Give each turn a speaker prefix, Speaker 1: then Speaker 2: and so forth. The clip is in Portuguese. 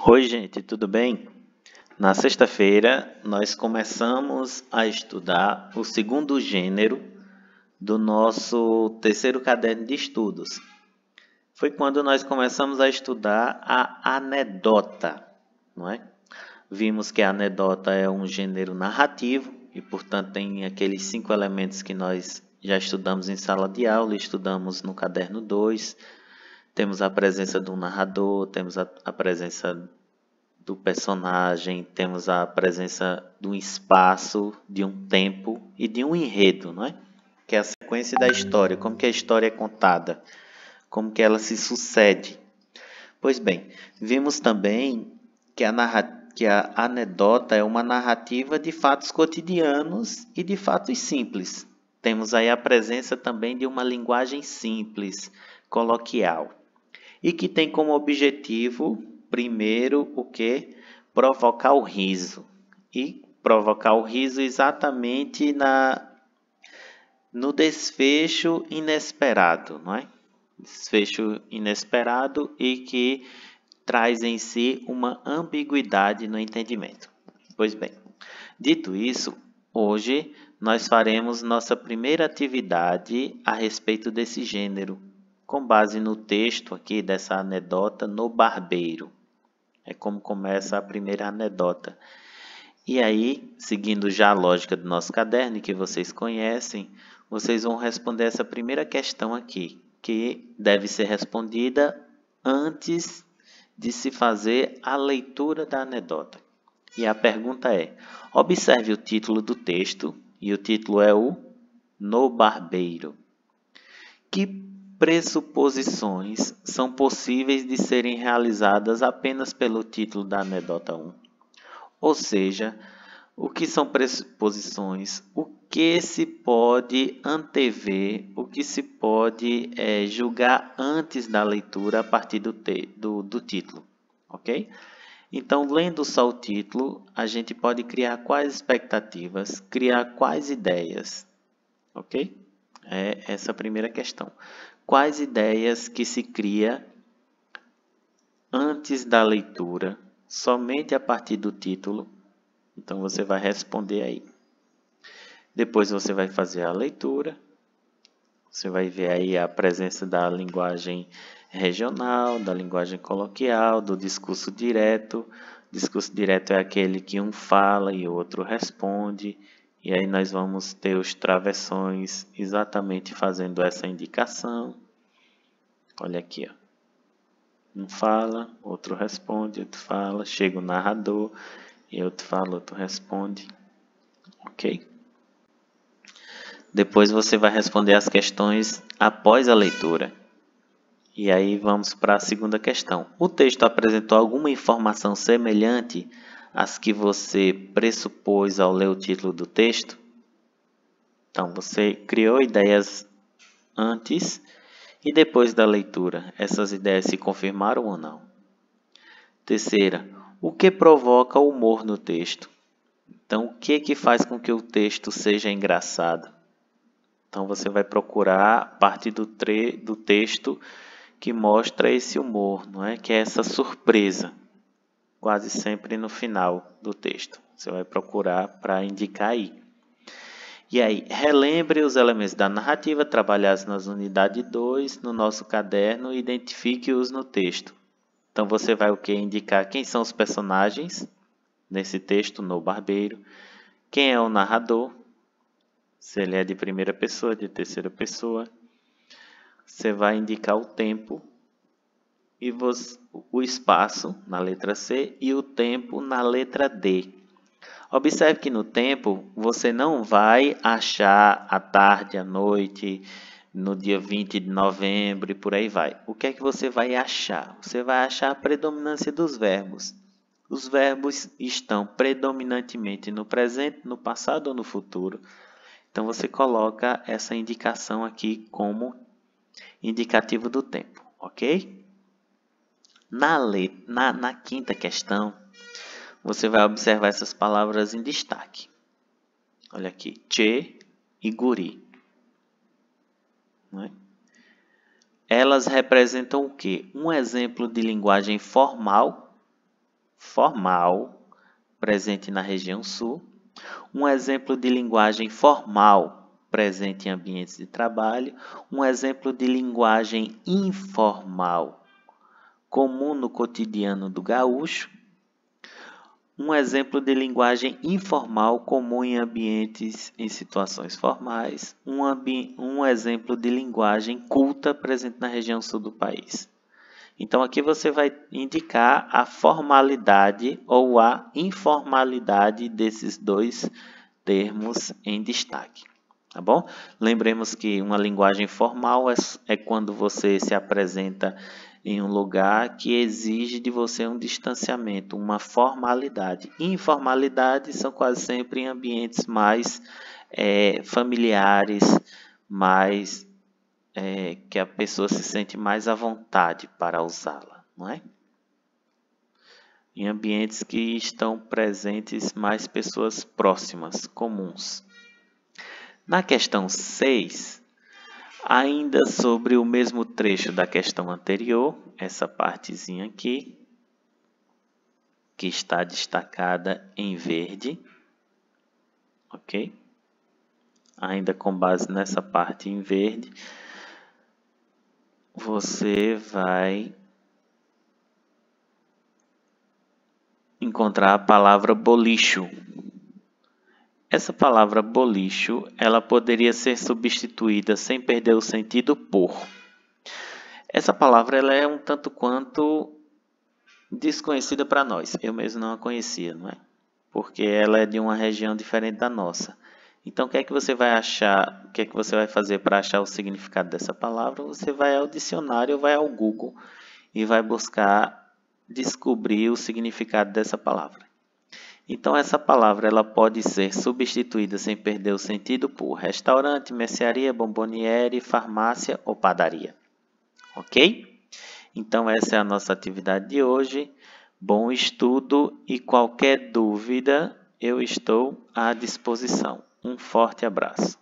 Speaker 1: Oi, gente, tudo bem? Na sexta-feira, nós começamos a estudar o segundo gênero do nosso terceiro caderno de estudos. Foi quando nós começamos a estudar a anedota, não é? Vimos que a anedota é um gênero narrativo e, portanto, tem aqueles 5 elementos que nós já estudamos em sala de aula, estudamos no caderno 2. Temos a presença do narrador, temos a presença do personagem, temos a presença de um espaço, de um tempo e de um enredo, não é? Que é a sequência da história, como que a história é contada, como que ela se sucede. Pois bem, vimos também que a anedota é uma narrativa de fatos cotidianos e de fatos simples. Temos aí a presença também de uma linguagem simples, coloquial, e que tem como objetivo, primeiro, o que? Provocar o riso. E provocar o riso exatamente no desfecho inesperado, não é? Desfecho inesperado e que traz em si uma ambiguidade no entendimento. Pois bem, dito isso, hoje nós faremos nossa primeira atividade a respeito desse gênero, com base no texto aqui dessa anedota no barbeiro. É como começa a primeira anedota. E aí, seguindo já a lógica do nosso caderno, que vocês conhecem, vocês vão responder essa primeira questão aqui, que deve ser respondida antes de se fazer a leitura da anedota. E a pergunta é: observe o título do texto, e o título é o No Barbeiro. Que pressuposições são possíveis de serem realizadas apenas pelo título da anedota 1? Ou seja, o que são pressuposições? O que se pode antever? O que se pode julgar antes da leitura a partir do título? Ok? Então, lendo só o título, a gente pode criar quais expectativas, criar quais ideias? Ok? É essa a primeira questão. Quais ideias que se cria antes da leitura, somente a partir do título? Então você vai responder aí. Depois você vai fazer a leitura. Você vai ver aí a presença da linguagem regional, da linguagem coloquial, do discurso direto. Discurso direto é aquele que um fala e o outro responde. E aí nós vamos ter os travessões exatamente fazendo essa indicação. Olha aqui, ó. Um fala, outro responde, outro fala, chega o narrador e outro fala, outro responde. Ok? Depois você vai responder as questões após a leitura. E aí vamos para a segunda questão. O texto apresentou alguma informação semelhante às que você pressupôs ao ler o título do texto? Então, você criou ideias antes e depois da leitura. Essas ideias se confirmaram ou não? Terceira, o que provoca o humor no texto? Então, o que faz com que o texto seja engraçado? Então, você vai procurar a parte do texto que mostra esse humor, não é? Que é essa surpresa, quase sempre no final do texto. Você vai procurar para indicar aí. E aí, relembre os elementos da narrativa trabalhados nas unidades 2 no nosso caderno e identifique-os no texto. Então, você vai o que? Indicar quem são os personagens nesse texto, no barbeiro, quem é o narrador, se ele é de primeira pessoa, de terceira pessoa. Você vai indicar o tempo e o espaço na letra C e o tempo na letra D. Observe que no tempo você não vai achar a tarde, a noite, no dia 20 de novembro e por aí vai. O que é que você vai achar? Você vai achar a predominância dos verbos. Os verbos estão predominantemente no presente, no passado ou no futuro. Então você coloca essa indicação aqui como indicativo do tempo, ok? Na quinta questão, você vai observar essas palavras em destaque. Olha aqui, che e guri. Não é? Elas representam o quê? Um exemplo de linguagem formal formal, presente na região sul. Um exemplo de linguagem formal, presente em ambientes de trabalho. Um exemplo de linguagem informal, comum no cotidiano do gaúcho. Um exemplo de linguagem informal, comum em ambientes em situações formais. Um exemplo de linguagem culta, presente na região sul do país. Então, aqui você vai indicar a formalidade ou a informalidade desses dois termos em destaque. Tá bom? Lembremos que uma linguagem formal é quando você se apresenta em um lugar que exige de você um distanciamento, uma formalidade. Informalidade são quase sempre em ambientes mais familiares, mais que a pessoa se sente mais à vontade para usá-la, não é? Em ambientes que estão presentes mais pessoas próximas, comuns. Na questão 6, ainda sobre o mesmo trecho da questão anterior, essa partezinha aqui, que está destacada em verde, ok? Ainda com base nessa parte em verde, você vai encontrar a palavra bolicho. Essa palavra bolicho, ela poderia ser substituída sem perder o sentido por. Essa palavra ela é um tanto quanto desconhecida para nós. Eu mesmo não a conhecia, não é? Porque ela é de uma região diferente da nossa. Então, o que é que você vai achar? O que é que você vai fazer para achar o significado dessa palavra? Você vai ao dicionário, vai ao Google e vai buscar descobrir o significado dessa palavra. Então, essa palavra ela pode ser substituída sem perder o sentido por restaurante, mercearia, bomboniere, farmácia ou padaria. Ok? Então, essa é a nossa atividade de hoje. Bom estudo e qualquer dúvida, eu estou à disposição. Um forte abraço.